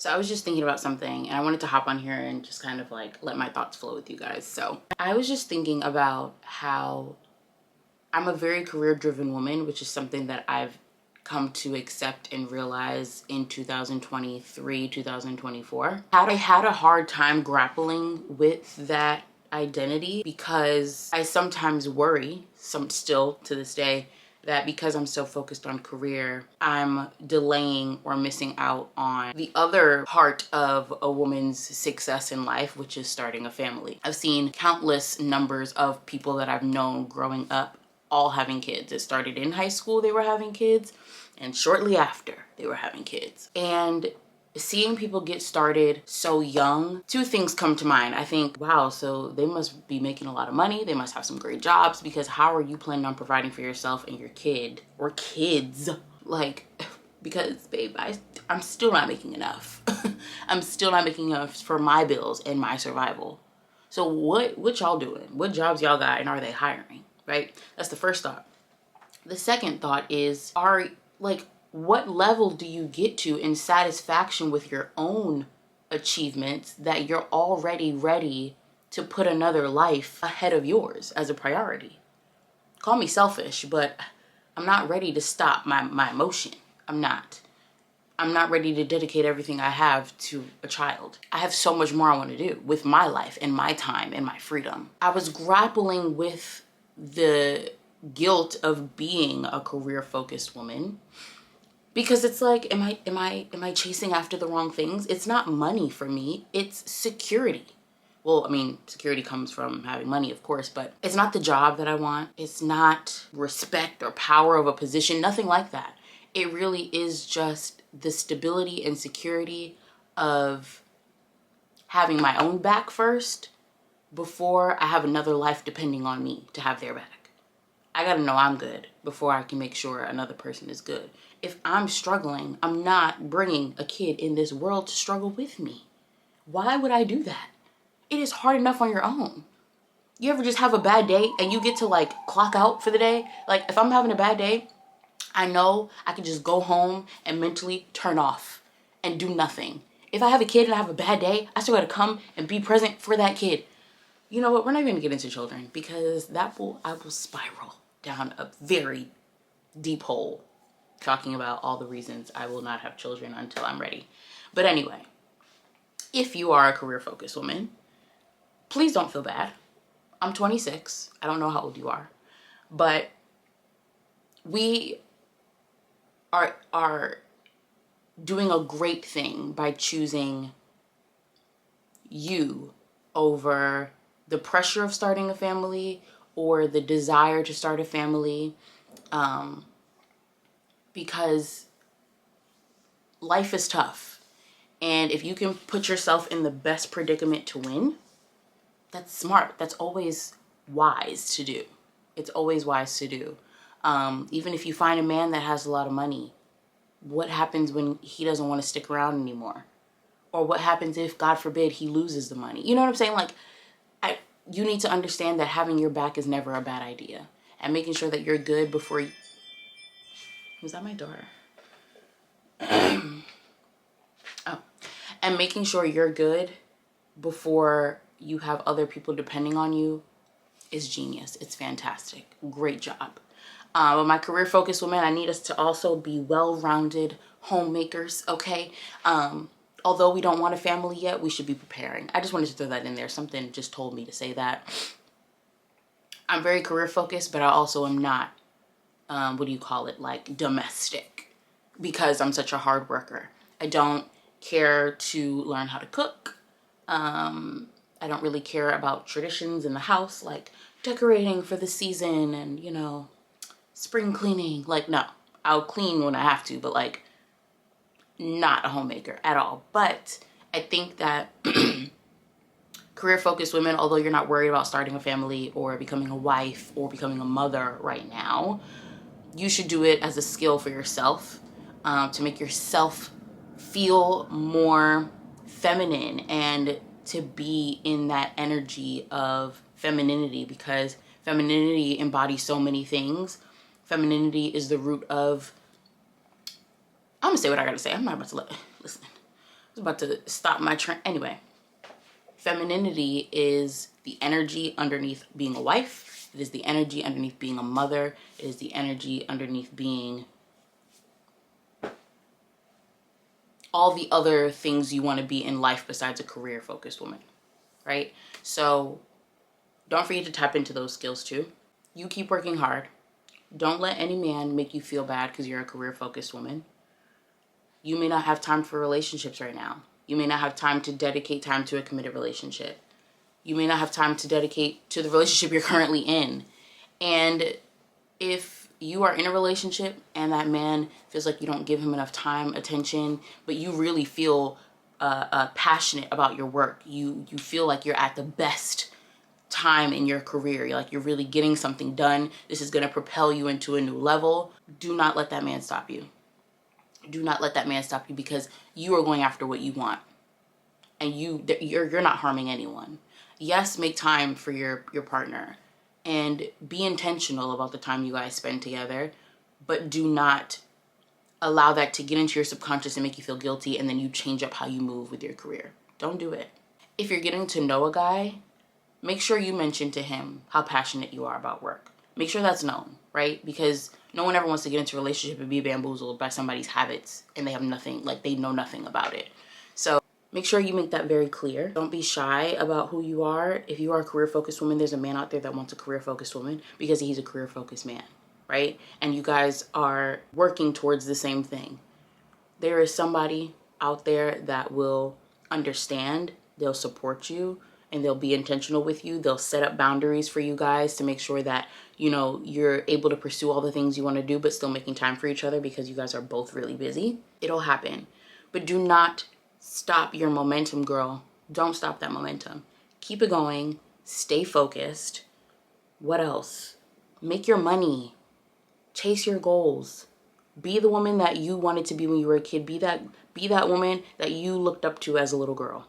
So I was just thinking about something and I wanted to hop on here and just kind of like let my thoughts flow with you guys. So I was just thinking about how I'm a very career-driven woman, which is something that I've come to accept and realize in 2023, 2024. I had a hard time grappling with that identity because I sometimes worry, still to this day, that because I'm so focused on career, I'm delaying or missing out on the other part of a woman's success in life, which is starting a family. I've seen countless numbers of people that I've known growing up all having kids. It started in high school, they were having kids, and shortly after, they were having kids. And seeing people get started so young, two things come to mind. I think, wow, so they must be making a lot of money. They must have some great jobs, because how are you planning on providing for yourself and your kid or kids? Like, because babe, I'm still not making enough. I'm still not making enough for my bills and my survival. So what y'all doing? What jobs y'all got, and are they hiring? Right? That's the first thought. The second thought is, what level do you get to in satisfaction with your own achievements that you're already ready to put another life ahead of yours as a priority? Call me selfish, but I'm not ready to stop my emotion. I'm not ready to dedicate everything I have to a child. I have so much more I want to do with my life and my time and my freedom. I was grappling with the guilt of being a career-focused woman, because it's like, am I chasing after the wrong things? It's not money for me, it's security. Well, I mean, security comes from having money, of course, but it's not the job that I want. It's not respect or power of a position, nothing like that. It really is just the stability and security of having my own back first before I have another life depending on me to have their back. I gotta know I'm good before I can make sure another person is good. If I'm struggling, I'm not bringing a kid in this world to struggle with me. Why would I do that? It is hard enough on your own. You ever just have a bad day and you get to like clock out for the day? Like, if I'm having a bad day, I know I can just go home and mentally turn off and do nothing. If I have a kid and I have a bad day, I still gotta come and be present for that kid. You know what? We're not even gonna get into children, because I will spiral down a very deep hole talking about all the reasons I will not have children until I'm ready. But anyway, if you are a career-focused woman, please don't feel bad. I'm 26. I don't know how old you are, but we are doing a great thing by choosing you over the pressure of starting a family or the desire to start a family, because life is tough. And if you can put yourself in the best predicament to win, that's smart. That's always wise to do. It's always wise to do. Even if you find a man that has a lot of money, what happens when he doesn't want to stick around anymore? Or what happens if, God forbid, he loses the money? You know what I'm saying? Like, you need to understand that having your back is never a bad idea. And making sure that you're good before you... Was that my daughter? Oh. And making sure you're good before you have other people depending on you is genius. It's fantastic. Great job. But my career-focused women, I need us to also be well-rounded homemakers, okay? Although we don't want a family yet, we should be preparing. I just wanted to throw that in there. Something just told me to say that. I'm very career-focused, but I also am not, like domestic, because I'm such a hard worker. I don't care to learn how to cook. I don't really care about traditions in the house, like decorating for the season and, you know, spring cleaning. Like, no, I'll clean when I have to, but like, not a homemaker at all. But I think that career-focused women, although you're not worried about starting a family or becoming a wife or becoming a mother right now, you should do it as a skill for yourself, to make yourself feel more feminine and to be in that energy of femininity, because femininity embodies so many things. Femininity is the root of... I'm gonna say what I gotta say. I'm not about to listen. was about to stop my train. Anyway, femininity is the energy underneath being a wife. It is the energy underneath being a mother. It is the energy underneath being all the other things you want to be in life besides a career-focused woman, right? So don't forget to tap into those skills too. You keep working hard. Don't let any man make you feel bad because you're a career-focused woman. You may not have time for relationships right now. You may not have time to dedicate time to a committed relationship. You may not have time to dedicate to the relationship you're currently in. And if you are in a relationship and that man feels like you don't give him enough time, attention, but you really feel passionate about your work, you feel like you're at the best time in your career, you're really getting something done, this is going to propel you into a new level, do not let that man stop you. Do not let that man stop you, because you are going after what you want, and you're not harming anyone. Yes, make time for your partner and be intentional about the time you guys spend together, but do not allow that to get into your subconscious and make you feel guilty, and then you change up how you move with your career. Don't do it. If you're getting to know a guy, make sure you mention to him how passionate you are about work. Make sure that's known, right? Because no one ever wants to get into a relationship and be bamboozled by somebody's habits and they have nothing, they know nothing about it. So make sure you make that very clear. Don't be shy about who you are. If you are a career-focused woman, there's a man out there that wants a career-focused woman because he's a career-focused man, right? And you guys are working towards the same thing. There is somebody out there that will understand, they'll support you, and they'll be intentional with you. They'll set up boundaries for you guys to make sure that, you're able to pursue all the things you want to do, but still making time for each other because you guys are both really busy. It'll happen. But do not stop your momentum, girl. Don't stop that momentum. Keep it going. Stay focused. What else? Make your money. Chase your goals. Be the woman that you wanted to be when you were a kid. Be that woman that you looked up to as a little girl.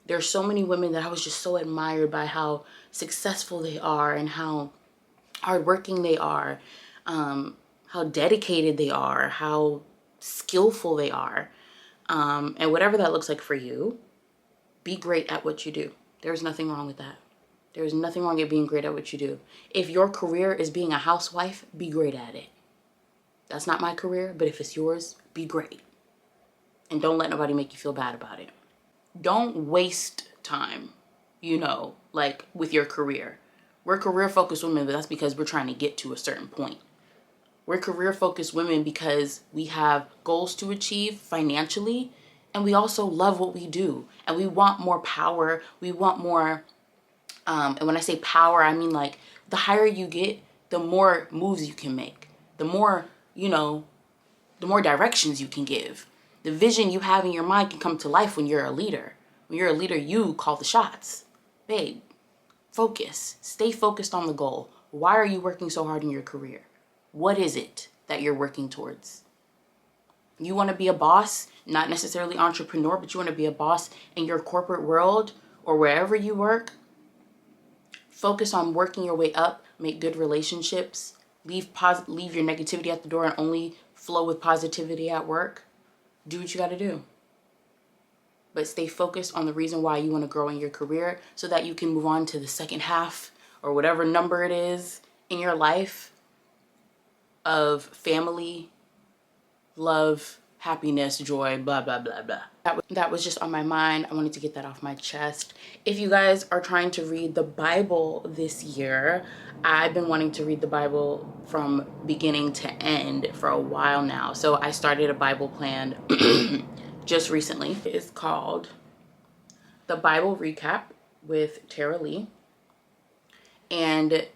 There's so many women that I was just so admired by how successful they are and how hardworking they are, how dedicated they are, how skillful they are. And whatever that looks like for you, be great at what you do. There's nothing wrong with that. There's nothing wrong with being great at what you do. If your career is being a housewife, be great at it. That's not my career, but if it's yours, be great. And don't let nobody make you feel bad about it. Don't waste time, with your career. We're career-focused women, but that's because we're trying to get to a certain point. We're career-focused women because we have goals to achieve financially, and we also love what we do. And we want more power. We want more, and when I say power, I mean the higher you get, the more moves you can make. The more, the more directions you can give. The vision you have in your mind can come to life when you're a leader. When you're a leader, you call the shots. Babe, focus. Stay focused on the goal. Why are you working so hard in your career? What is it that you're working towards? You want to be a boss, not necessarily entrepreneur, but you want to be a boss in your corporate world or wherever you work. Focus on working your way up, make good relationships, leave your negativity at the door and only flow with positivity at work. Do what you got to do. But stay focused on the reason why you want to grow in your career so that you can move on to the second half or whatever number it is in your life of family, love, happiness, joy, blah, blah, blah, blah. That was just on my mind. I wanted to get that off my chest. If you guys are trying to read the Bible this year, I've been wanting to read the Bible from beginning to end for a while now. So I started a Bible plan just recently. It's called The Bible Recap with Tara Lee. And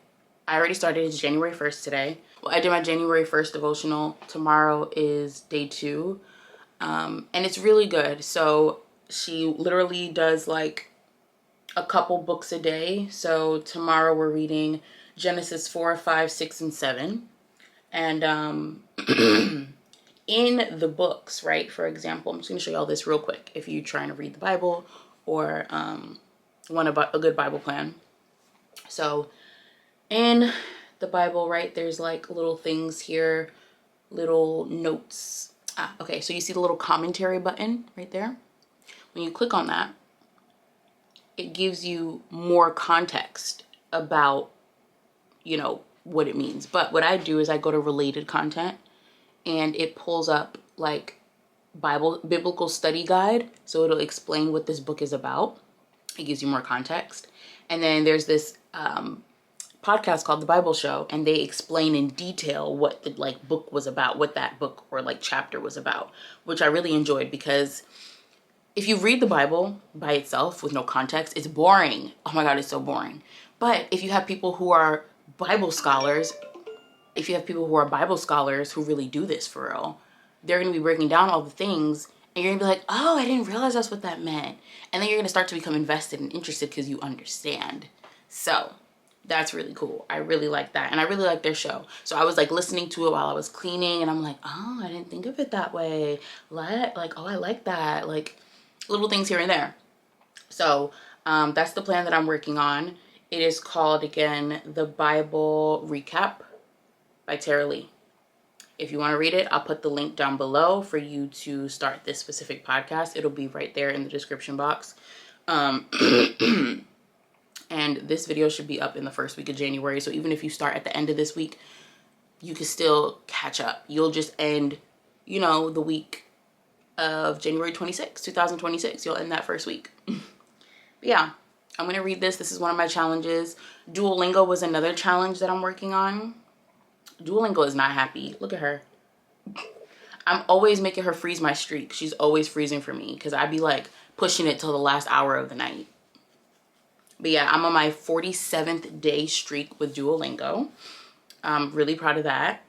I already started. It's January 1st today. Well, I did my January 1st devotional. Tomorrow is day 2. And it's really good. So she literally does a couple books a day. So tomorrow we're reading Genesis 4, 5, 6, and 7. And in the books, right, for example, I'm just going to show you all this real quick if you're trying to read the Bible or want a good Bible plan. So in the Bible, right, there's little things here, little notes. Okay, so you see the little commentary button right there? when you click on that, it gives you more context about, you know, what it means. But what I do is I go to related content and it pulls up like biblical study guide. So it'll explain what this book is about. It gives you more context. And then there's this podcast called The Bible Show, and they explain in detail what the like book was about, what that book or like chapter was about, which I really enjoyed, because if you read the Bible by itself with no context, it's boring. Oh my God, it's so boring. But if you have people who are Bible scholars, who really do this for real, they're going to be breaking down all the things, and you're going to be like, oh, I didn't realize that's what that meant. And then you're going to start to become invested and interested because you understand. So that's really cool. I really like that. And I really like their show. So I was like listening to it while I was cleaning, and I'm like, oh, I didn't think of it that way. Like, oh, I like that. Like little things here and there. So that's the plan that I'm working on. It is called, again, The Bible Recap by Tara Lee. If you want to read it, I'll put the link down below for you to start this specific podcast. It'll be right there in the description box. And this video should be up in the first week of January. So even if you start at the end of this week, you can still catch up. You'll just end, you know, the week of January 26, 2026. You'll end that first week. But yeah, I'm going to read this. This is one of my challenges. Duolingo was another challenge that I'm working on. Duolingo is not happy. Look at her. I'm always making her freeze my streak. She's always freezing for me because I'd be like pushing it till the last hour of the night. But yeah, I'm on my 47th day streak with Duolingo. I'm really proud of that.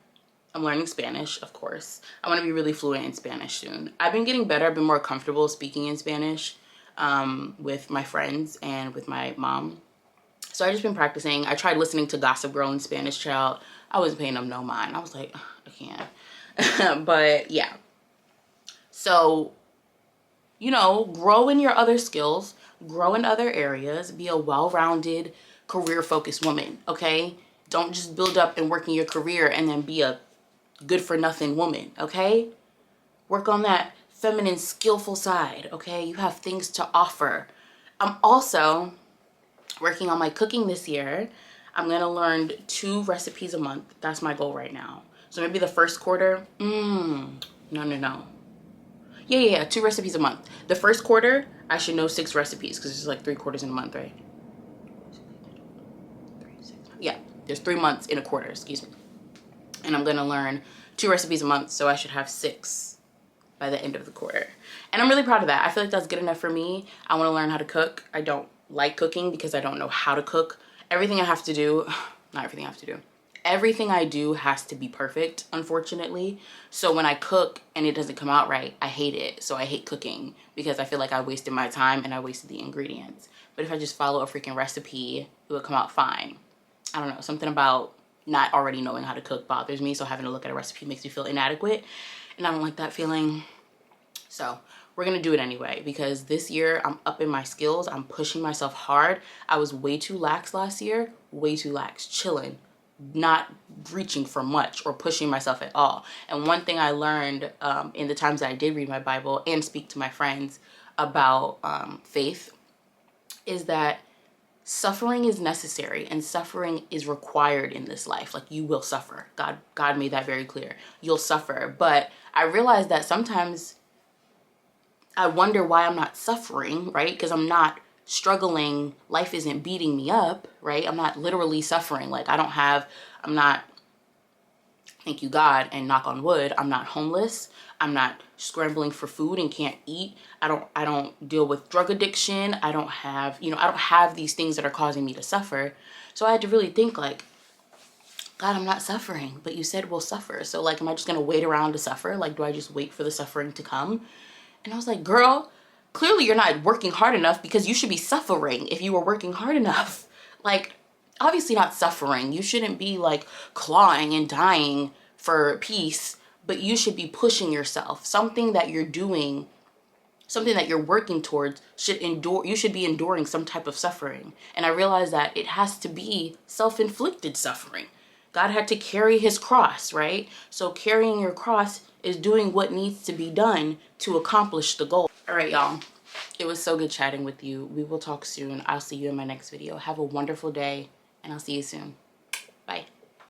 I'm learning Spanish, of course. I want to be really fluent in Spanish soon. I've been getting better. I've been more comfortable speaking in Spanish with my friends and with my mom. So I've just been practicing. I tried listening to Gossip Girl in Spanish, child. I wasn't paying them no mind. I was like, I can't. But yeah. So, you know, grow in your other skills. Grow in other areas. Be a well-rounded, career-focused woman, okay? Don't just build up and work in your career and then be a good-for-nothing woman, okay? Work on that feminine, skillful side, okay? You have things to offer. I'm also working on my cooking this year. I'm going to learn 2 recipes a month. That's my goal right now. So maybe the first quarter, no. Yeah, 2 recipes a month. The first quarter, I should know 6 recipes because there's like 3 quarters in a month, right? Yeah, there's 3 months in a quarter, excuse me. And I'm going to learn 2 recipes a month, so I should have 6 by the end of the quarter. And I'm really proud of that. I feel like that's good enough for me. I want to learn how to cook. I don't like cooking because I don't know how to cook. Everything I have to do, not everything I have to do. Everything I do has to be perfect, unfortunately. So when I cook and it doesn't come out right, I hate it. So I hate cooking because I feel like I wasted my time and I wasted the ingredients. But if I just follow a freaking recipe, it would come out fine. I don't know, something about not already knowing how to cook bothers me. So having to look at a recipe makes me feel inadequate. And I don't like that feeling. So we're going to do it anyway because this year I'm upping my skills. I'm pushing myself hard. I was way too lax last year, way too lax, chilling, not reaching for much or pushing myself at all. And one thing I learned in the times that I did read my Bible and speak to my friends about faith is that suffering is necessary and suffering is required in this life. Like, you will suffer. God made that very clear. You'll suffer. But I realized that sometimes I wonder why I'm not suffering, right? Because I'm not struggling. Life isn't beating me up, right? I'm not literally suffering. Like, I'm not, thank you God and knock on wood, I'm not homeless. I'm not scrambling for food and can't eat. I don't deal with drug addiction. I don't have these things that are causing me to suffer. So I had to really think like, God, I'm not suffering, but you said we'll suffer. So like, am I just going to wait around to suffer? Like, do I just wait for the suffering to come? And I was like, girl, clearly you're not working hard enough because you should be suffering if you were working hard enough. Like, obviously not suffering. You shouldn't be like clawing and dying for peace, but you should be pushing yourself. Something that you're doing, something that you're working towards you should be enduring some type of suffering. And I realized that it has to be self-inflicted suffering. God had to carry his cross, right? So carrying your cross is doing what needs to be done to accomplish the goal. All right, y'all. It was so good chatting with you. We will talk soon. I'll see you in my next video. Have a wonderful day, and I'll see you soon. Bye.